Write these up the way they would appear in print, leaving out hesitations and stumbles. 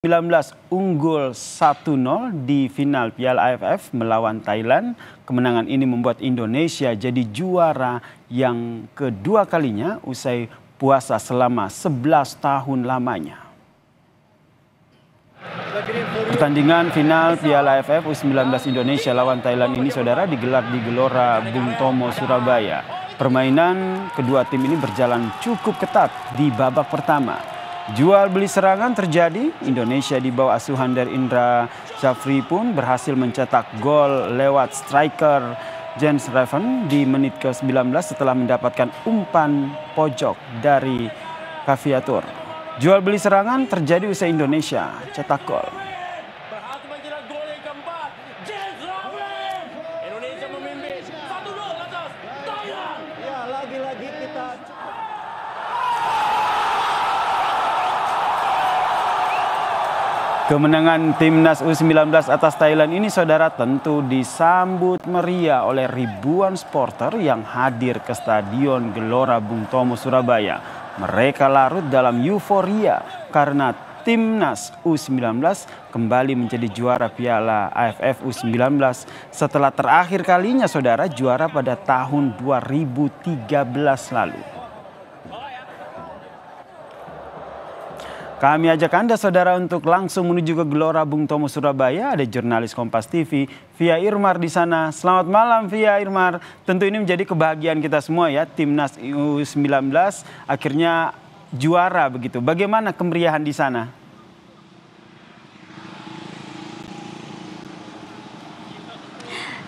19 unggul 1-0 di final Piala AFF melawan Thailand. Kemenangan ini membuat Indonesia jadi juara yang kedua kalinya usai puasa selama 11 tahun lamanya. Pertandingan final Piala AFF U19 Indonesia lawan Thailand ini saudara digelar di Gelora Bung Tomo, Surabaya. Permainan kedua tim ini berjalan cukup ketat di babak pertama. Jual beli serangan terjadi, Indonesia di bawah asuhan dari Indra Syafri pun berhasil mencetak gol lewat striker Jens Raven di menit ke-19 setelah mendapatkan umpan pojok dari Kaviatur. Jual beli serangan terjadi usai Indonesia cetak gol. Indonesia memimpin 1-0 atas Thailand. Ya, lagi-lagi kita Kemenangan timnas U19 atas Thailand ini saudara tentu disambut meriah oleh ribuan supporter yang hadir ke Stadion Gelora Bung Tomo, Surabaya. Mereka larut dalam euforia karena timnas U19 kembali menjadi juara Piala AFF U19 setelah terakhir kalinya saudara juara pada tahun 2013 lalu. Kami ajak Anda saudara untuk langsung menuju ke Gelora Bung Tomo, Surabaya. Ada jurnalis Kompas TV Via Irmar di sana. Selamat malam Via Irmar. Tentu ini menjadi kebahagiaan kita semua ya. Timnas U19 akhirnya juara begitu. Bagaimana kemeriahan di sana?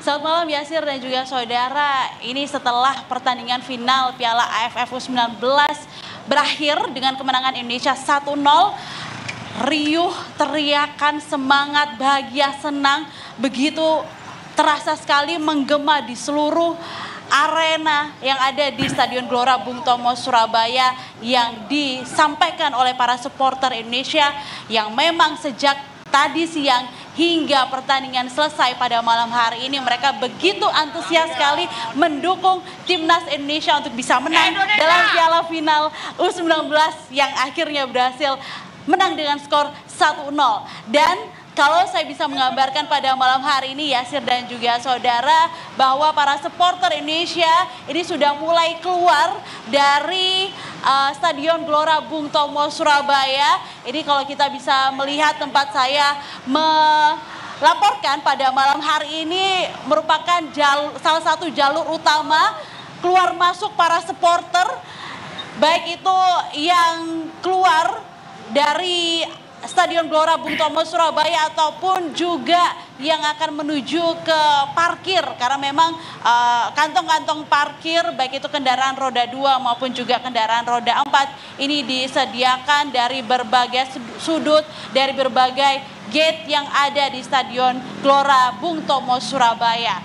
Selamat malam Yasir dan juga saudara. Ini setelah pertandingan final Piala AFF U19 berakhir dengan kemenangan Indonesia 1-0. Riuh, teriakan, semangat, bahagia, senang begitu terasa sekali menggema di seluruh arena yang ada di Stadion Gelora Bung Tomo, Surabaya yang disampaikan oleh para supporter Indonesia yang memang sejak tadi siang hingga pertandingan selesai pada malam hari ini mereka begitu antusias sekali mendukung timnas Indonesia untuk bisa menang dalam Piala Final U19 yang akhirnya berhasil menang dengan skor 1-0. Dan kalau saya bisa menggambarkan pada malam hari ini Yasir dan juga saudara bahwa para supporter Indonesia ini sudah mulai keluar dari Stadion Gelora Bung Tomo, Surabaya. Ini kalau kita bisa melihat tempat saya melaporkan pada malam hari ini merupakan salah satu jalur utama keluar masuk para supporter. Baik itu yang keluar dari Stadion Gelora Bung Tomo, Surabaya ataupun juga yang akan menuju ke parkir karena memang kantong-kantong parkir baik itu kendaraan roda 2 maupun juga kendaraan roda 4 ini disediakan dari berbagai sudut, dari berbagai gate yang ada di Stadion Gelora Bung Tomo, Surabaya.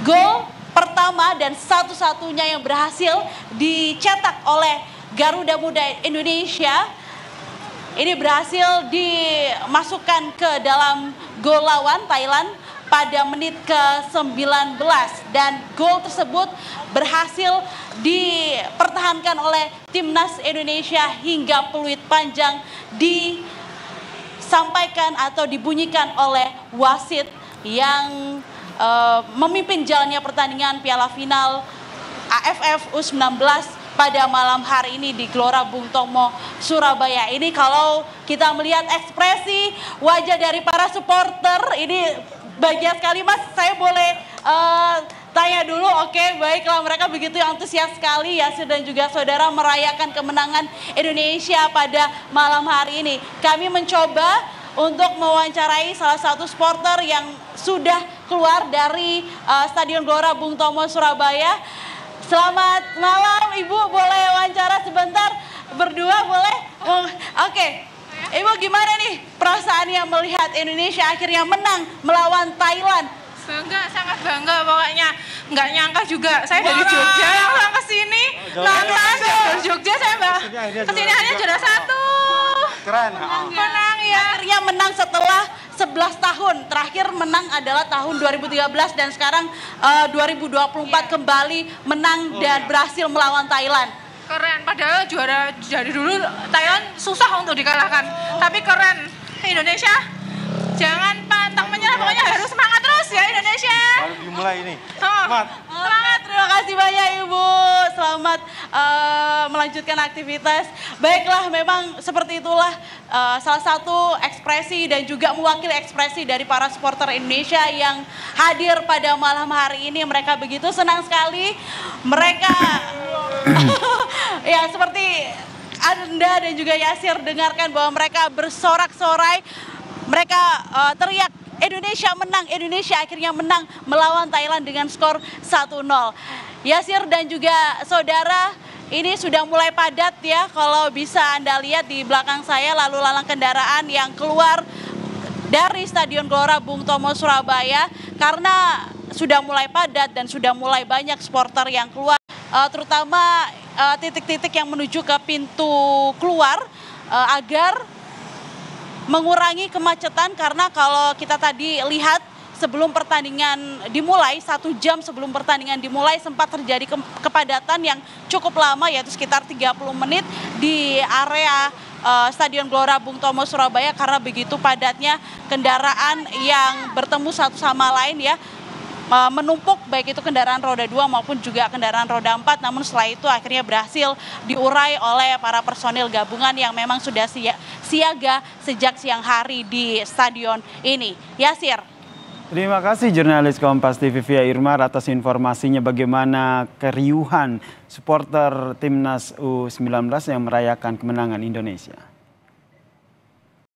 Gol pertama dan satu-satunya yang berhasil dicetak oleh Garuda Muda Indonesia ini berhasil dimasukkan ke dalam gol lawan Thailand pada menit ke-19 dan gol tersebut berhasil dipertahankan oleh timnas Indonesia hingga peluit panjang disampaikan atau dibunyikan oleh wasit yang memimpin jalannya pertandingan Piala Final AFF U19 pada malam hari ini di Gelora Bung Tomo, Surabaya. Ini kalau kita melihat ekspresi wajah dari para supporter, ini bahagia sekali Mas. Saya boleh tanya dulu, oke baiklah mereka begitu antusias sekali Yasir dan juga saudara merayakan kemenangan Indonesia pada malam hari ini. Kami mencoba untuk mewawancarai salah satu supporter yang sudah keluar dari Stadion Gelora Bung Tomo, Surabaya. Selamat malam Ibu, boleh wawancara sebentar berdua boleh? Oke. Ibu gimana nih perasaannya melihat Indonesia akhirnya menang melawan Thailand? Bangga, sangat bangga pokoknya. Nggak nyangka juga saya dari Jogja langsung ke sini. Nonton dari Jogja saya kesini hanya juara 1. keren. Menang ya. Akhirnya menang setelah 11 tahun. Terakhir menang adalah tahun 2013 dan sekarang 2024 kembali menang dan berhasil melawan Thailand. Keren, padahal juara dari dulu Thailand susah untuk dikalahkan. Tapi keren. Indonesia. Jangan pantang menyerah, pokoknya harus semangat terus ya Indonesia. Baru dimulai ini. Semangat. Semangat, terima kasih banyak Ibu. Selamat melanjutkan aktivitas. Baiklah, memang seperti itulah salah satu ekspresi dan juga mewakili ekspresi dari para supporter Indonesia yang hadir pada malam hari ini. Mereka begitu senang sekali. Mereka ya seperti Anda dan juga Yasir dengarkan bahwa mereka bersorak-sorai. Mereka teriak Indonesia menang, Indonesia akhirnya menang melawan Thailand dengan skor 1-0. Yasir dan juga saudara, ini sudah mulai padat ya, kalau bisa Anda lihat di belakang saya lalu lalang kendaraan yang keluar dari Stadion Gelora Bung Tomo Surabaya karena sudah mulai padat dan sudah mulai banyak supporter yang keluar, terutama titik-titik yang menuju ke pintu keluar agar mengurangi kemacetan, karena kalau kita tadi lihat sebelum pertandingan dimulai, 1 jam sebelum pertandingan dimulai sempat terjadi kepadatan yang cukup lama, yaitu sekitar 30 menit di area Stadion Gelora Bung Tomo Surabaya karena begitu padatnya kendaraan yang bertemu satu sama lain ya, menumpuk baik itu kendaraan roda 2 maupun juga kendaraan roda 4. Namun setelah itu akhirnya berhasil diurai oleh para personil gabungan yang memang sudah siaga sejak siang hari di stadion ini. Yasir. Terima kasih jurnalis Kompas TV Via Irmar atas informasinya bagaimana keriuhan supporter timnas U19 yang merayakan kemenangan Indonesia.